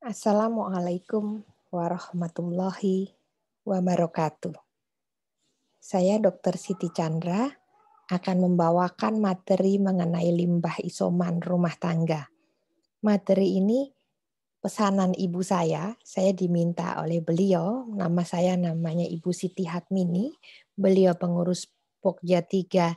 Assalamualaikum warahmatullahi wabarakatuh. Saya Dr. Siti Chandra akan membawakan materi mengenai limbah isoman rumah tangga. Materi ini pesanan ibu saya diminta oleh beliau, namanya Ibu Siti Hatmini, beliau pengurus Pokja 3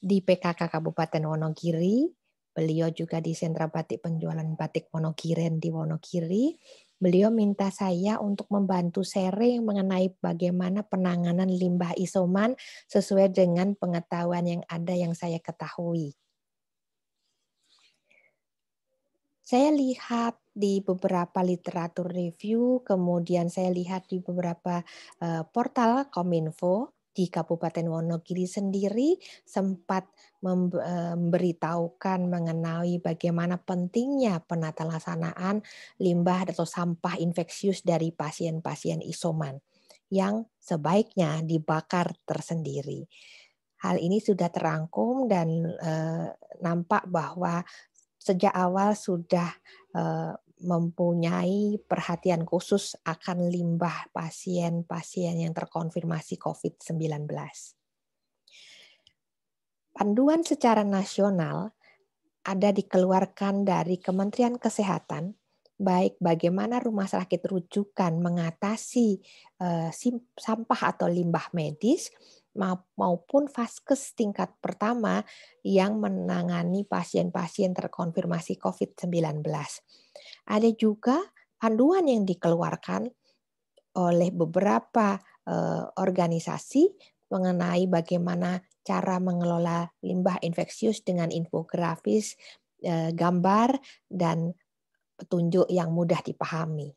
di PKK Kabupaten Wonogiri. Beliau juga di Sentra Batik Penjualan Batik Wonogiren di Wonogiri. Beliau minta saya untuk membantu sharing mengenai bagaimana penanganan limbah isoman sesuai dengan pengetahuan yang ada yang saya ketahui. Saya lihat di beberapa literatur review, kemudian saya lihat di beberapa portal Kominfo di Kabupaten Wonogiri sendiri sempat memberitahukan mengenai bagaimana pentingnya penatalaksanaan limbah atau sampah infeksius dari pasien-pasien isoman yang sebaiknya dibakar tersendiri. Hal ini sudah terangkum dan nampak bahwa sejak awal sudah mempunyai perhatian khusus akan limbah pasien-pasien yang terkonfirmasi COVID-19. Panduan secara nasional ada dikeluarkan dari Kementerian Kesehatan, baik bagaimana rumah sakit rujukan mengatasi sampah atau limbah medis, maupun vaskes tingkat pertama yang menangani pasien-pasien terkonfirmasi COVID-19. Ada juga panduan yang dikeluarkan oleh beberapa organisasi mengenai bagaimana cara mengelola limbah infeksius dengan infografis, gambar, dan petunjuk yang mudah dipahami.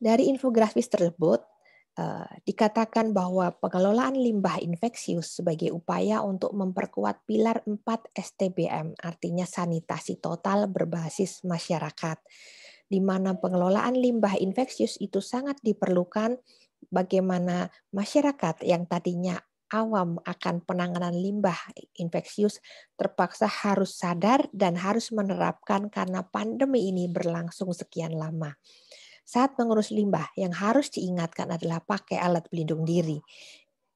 Dari infografis tersebut, dikatakan bahwa pengelolaan limbah infeksius sebagai upaya untuk memperkuat pilar 4 STBM, artinya sanitasi total berbasis masyarakat, di mana pengelolaan limbah infeksius itu sangat diperlukan bagaimana masyarakat yang tadinya awam akan penanganan limbah infeksius terpaksa harus sadar dan harus menerapkan karena pandemi ini berlangsung sekian lama. Saat mengurus limbah, yang harus diingatkan adalah pakai alat pelindung diri.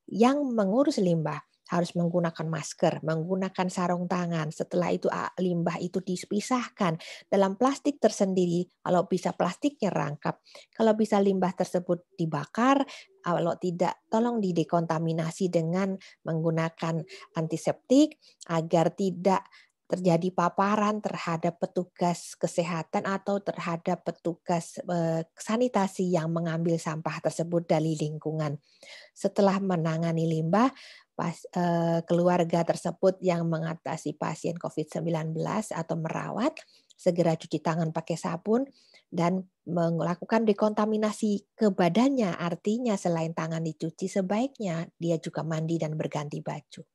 Yang mengurus limbah harus menggunakan masker, menggunakan sarung tangan. Setelah itu limbah itu dipisahkan dalam plastik tersendiri. Kalau bisa plastiknya rangkap. Kalau bisa limbah tersebut dibakar. Kalau tidak, tolong didekontaminasi dengan menggunakan antiseptik agar tidak terjadi paparan terhadap petugas kesehatan atau terhadap petugas sanitasi yang mengambil sampah tersebut dari lingkungan. Setelah menangani limbah, keluarga tersebut yang mengatasi pasien COVID-19 atau merawat, segera cuci tangan pakai sabun dan melakukan dekontaminasi ke badannya. Artinya selain tangan dicuci, sebaiknya dia juga mandi dan berganti baju.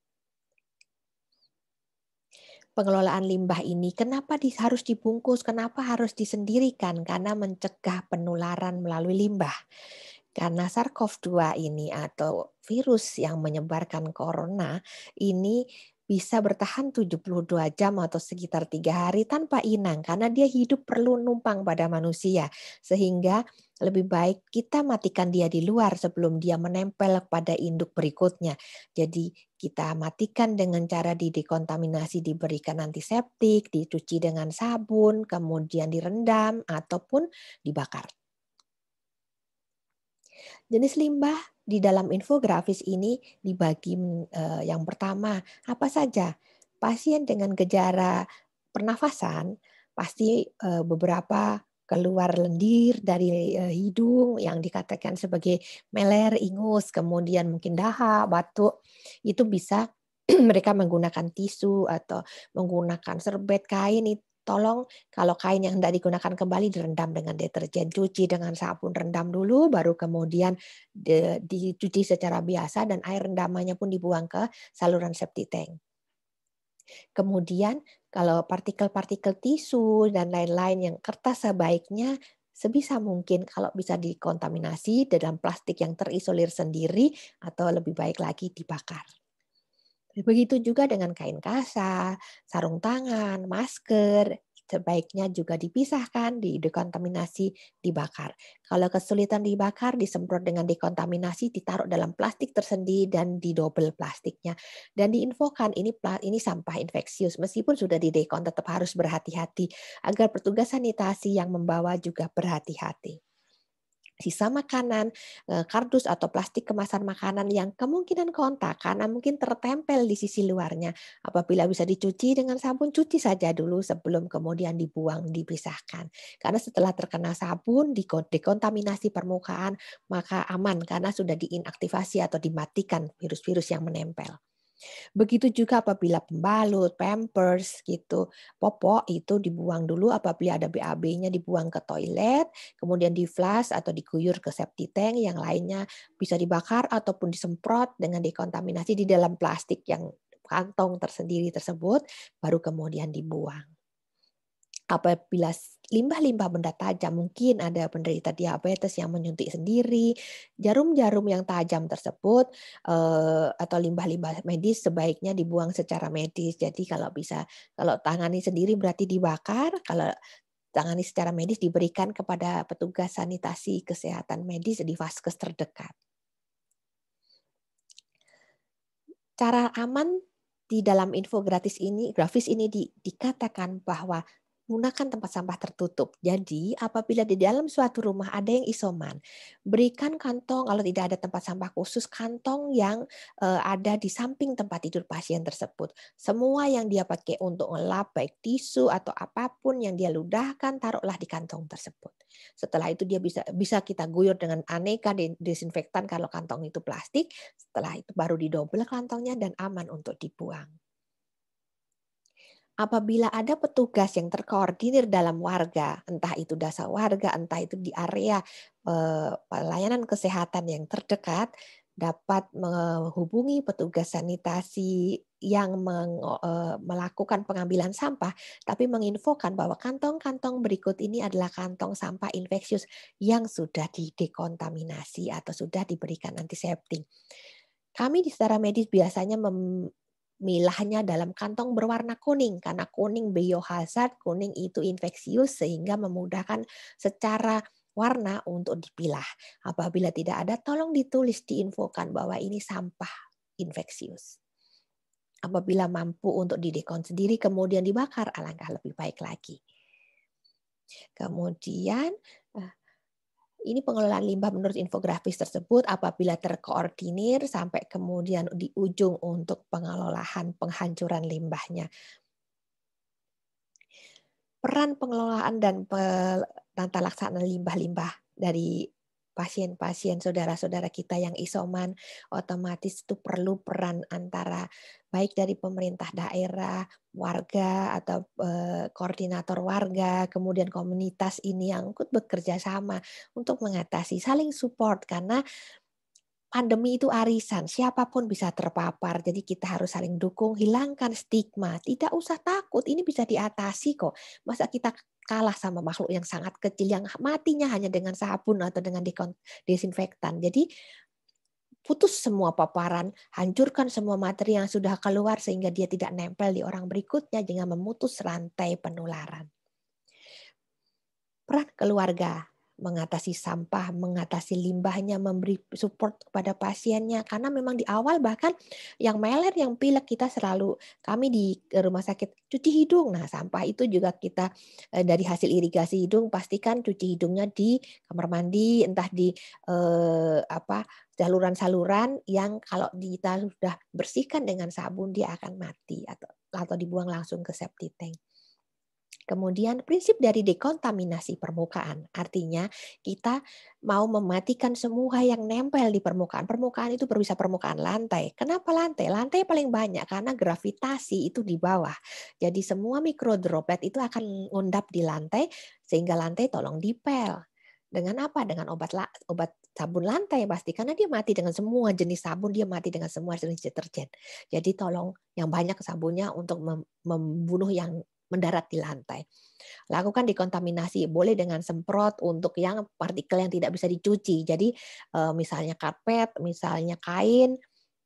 Pengelolaan limbah ini kenapa harus dibungkus, kenapa harus disendirikan? Karena mencegah penularan melalui limbah. Karena SARS-CoV-2 ini atau virus yang menyebarkan corona ini bisa bertahan 72 jam atau sekitar 3 hari tanpa inang karena dia hidup perlu numpang pada manusia. Sehingga lebih baik kita matikan dia di luar sebelum dia menempel pada induk berikutnya. Jadi kita matikan dengan cara didekontaminasi, diberikan antiseptik, dicuci dengan sabun, kemudian direndam ataupun dibakar. Jenis limbah di dalam infografis ini dibagi yang pertama, apa saja? Pasien dengan gejala pernafasan pasti beberapa keluar lendir dari hidung yang dikatakan sebagai meler, ingus, kemudian mungkin dahak, batuk. Itu bisa mereka menggunakan tisu atau menggunakan serbet kain. Tolong kalau kain yang tidak digunakan kembali direndam dengan deterjen, cuci dengan sabun, rendam dulu, baru kemudian dicuci secara biasa dan air rendamannya pun dibuang ke saluran septic tank. Kemudian kalau partikel-partikel tisu dan lain-lain yang kertas sebaiknya sebisa mungkin kalau bisa dikontaminasi dalam plastik yang terisolir sendiri atau lebih baik lagi dibakar. Begitu juga dengan kain kasa, sarung tangan, masker, sebaiknya juga dipisahkan, dekontaminasi, dibakar. Kalau kesulitan dibakar, disemprot dengan dekontaminasi, ditaruh dalam plastik tersendiri dan didobel plastiknya. Dan diinfokan ini sampah infeksius. Meskipun sudah didekon, tetap harus berhati-hati agar petugas sanitasi yang membawa juga berhati-hati. Sisa makanan, kardus atau plastik kemasan makanan yang kemungkinan kontak karena mungkin tertempel di sisi luarnya. Apabila bisa dicuci dengan sabun, cuci saja dulu sebelum kemudian dibuang, dipisahkan. Karena setelah terkena sabun, dekontaminasi permukaan, maka aman karena sudah diinaktivasi atau dimatikan virus-virus yang menempel. Begitu juga apabila pembalut, pampers gitu, popok itu dibuang dulu apabila ada BAB-nya dibuang ke toilet, kemudian di-flush atau diguyur ke septic tank, yang lainnya bisa dibakar ataupun disemprot dengan dekontaminasi di dalam plastik yang kantong tersendiri tersebut, baru kemudian dibuang. Apabila limbah-limbah benda tajam, mungkin ada penderita diabetes yang menyuntik sendiri, jarum-jarum yang tajam tersebut atau limbah-limbah medis sebaiknya dibuang secara medis. Jadi kalau bisa, kalau tangani sendiri berarti dibakar, kalau tangani secara medis diberikan kepada petugas sanitasi kesehatan medis di vaskes terdekat. Cara aman di dalam grafis ini dikatakan bahwa gunakan tempat sampah tertutup. Jadi, apabila di dalam suatu rumah ada yang isoman, berikan kantong, kalau tidak ada tempat sampah khusus, kantong yang ada di samping tempat tidur pasien tersebut. Semua yang dia pakai untuk ngelap, baik tisu atau apapun yang dia ludahkan, taruhlah di kantong tersebut. Setelah itu dia bisa kita guyur dengan aneka desinfektan kalau kantong itu plastik. Setelah itu baru didobel kantongnya dan aman untuk dibuang. Apabila ada petugas yang terkoordinir dalam warga, entah itu dasar warga, entah itu di area pelayanan kesehatan yang terdekat, dapat menghubungi petugas sanitasi yang melakukan pengambilan sampah, tapi menginfokan bahwa kantong-kantong berikut ini adalah kantong sampah infeksius yang sudah didekontaminasi atau sudah diberikan antiseptik. Kami di setara medis biasanya milahnya dalam kantong berwarna kuning karena kuning biohazard, kuning itu infeksius sehingga memudahkan secara warna untuk dipilah. Apabila tidak ada, tolong ditulis, diinfokan bahwa ini sampah infeksius. Apabila mampu untuk didekon sendiri kemudian dibakar, alangkah lebih baik lagi. Kemudian ini pengelolaan limbah menurut infografis tersebut apabila terkoordinir sampai kemudian di ujung untuk pengelolaan penghancuran limbahnya. Peran pengelolaan dan tata laksana limbah-limbah dari pasien-pasien saudara-saudara kita yang isoman, otomatis itu perlu peran antara baik dari pemerintah daerah, warga atau koordinator warga, kemudian komunitas ini yang ikut bekerja sama untuk mengatasi, saling support karena pandemi itu arisan, siapapun bisa terpapar. Jadi kita harus saling dukung, hilangkan stigma. Tidak usah takut, ini bisa diatasi kok. Masa kita kalah sama makhluk yang sangat kecil yang matinya hanya dengan sabun atau dengan desinfektan. Jadi putus semua paparan, hancurkan semua materi yang sudah keluar sehingga dia tidak nempel di orang berikutnya dengan memutus rantai penularan. Peran keluarga mengatasi sampah, mengatasi limbahnya, memberi support kepada pasiennya. Karena memang di awal bahkan yang meler, yang pilek kita selalu, kami di rumah sakit cuci hidung. Nah sampah itu juga kita dari hasil irigasi hidung pastikan cuci hidungnya di kamar mandi, entah di saluran-saluran yang kalau kita sudah bersihkan dengan sabun dia akan mati atau dibuang langsung ke septic tank. Kemudian prinsip dari dekontaminasi permukaan, artinya kita mau mematikan semua yang nempel di permukaan. Permukaan itu bisa permukaan lantai. Kenapa lantai? Lantai paling banyak karena gravitasi itu di bawah. Jadi semua mikrodroplet itu akan ngundap di lantai sehingga lantai tolong dipel. Dengan apa? Dengan obat sabun lantai pasti karena dia mati dengan semua jenis sabun, dia mati dengan semua jenis deterjen. Jadi tolong yang banyak sabunnya untuk membunuh yang mendarat di lantai. Lakukan dekontaminasi, boleh dengan semprot untuk yang partikel yang tidak bisa dicuci. Jadi misalnya karpet, misalnya kain,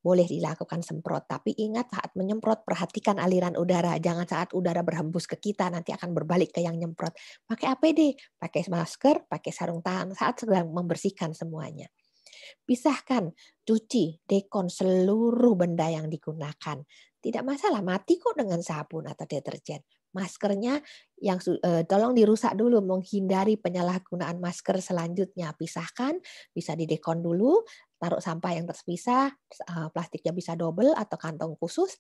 boleh dilakukan semprot. Tapi ingat saat menyemprot perhatikan aliran udara. Jangan saat udara berhembus ke kita nanti akan berbalik ke yang nyemprot. Pakai APD, pakai masker, pakai sarung tangan saat sedang membersihkan semuanya. Pisahkan, cuci, dekon seluruh benda yang digunakan. Tidak masalah, mati kok dengan sabun atau deterjen. Maskernya yang tolong dirusak dulu, menghindari penyalahgunaan masker selanjutnya. Pisahkan, bisa didekon dulu, taruh sampah yang terpisah, plastiknya bisa double atau kantong khusus,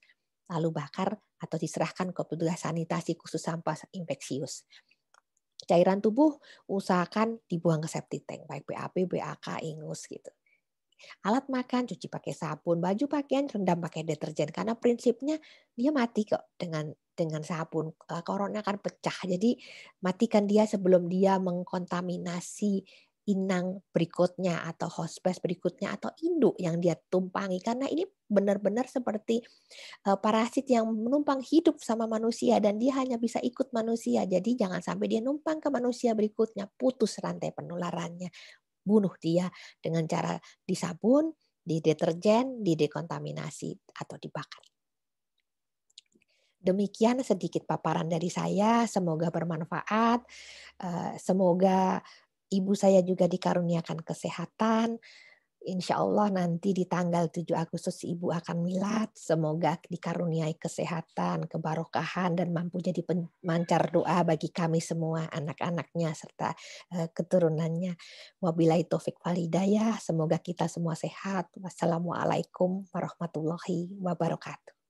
lalu bakar atau diserahkan ke petugas sanitasi khusus sampah infeksius. Cairan tubuh usahakan dibuang ke septic tank, baik BAB, BAK, ingus gitu. Alat makan cuci pakai sabun, baju pakaian rendam pakai deterjen karena prinsipnya dia mati kok dengan sabun. Koronnya akan pecah. Jadi matikan dia sebelum dia mengkontaminasi inang berikutnya atau hospes berikutnya atau induk yang dia tumpangi karena ini benar-benar seperti parasit yang menumpang hidup sama manusia dan dia hanya bisa ikut manusia. Jadi jangan sampai dia numpang ke manusia berikutnya, putus rantai penularannya. Bunuh dia dengan cara disabun, dideterjen, didekontaminasi atau dibakar. Demikian sedikit paparan dari saya, semoga bermanfaat. Semoga ibu saya juga dikaruniakan kesehatan. Insya Allah nanti di tanggal 7 Agustus Ibu akan milad. Semoga dikaruniai kesehatan, kebarokahan, dan mampu jadi pemancar doa bagi kami semua, anak-anaknya, serta keturunannya. Wabillahi taufik wal hidayah. Semoga kita semua sehat. Wassalamualaikum warahmatullahi wabarakatuh.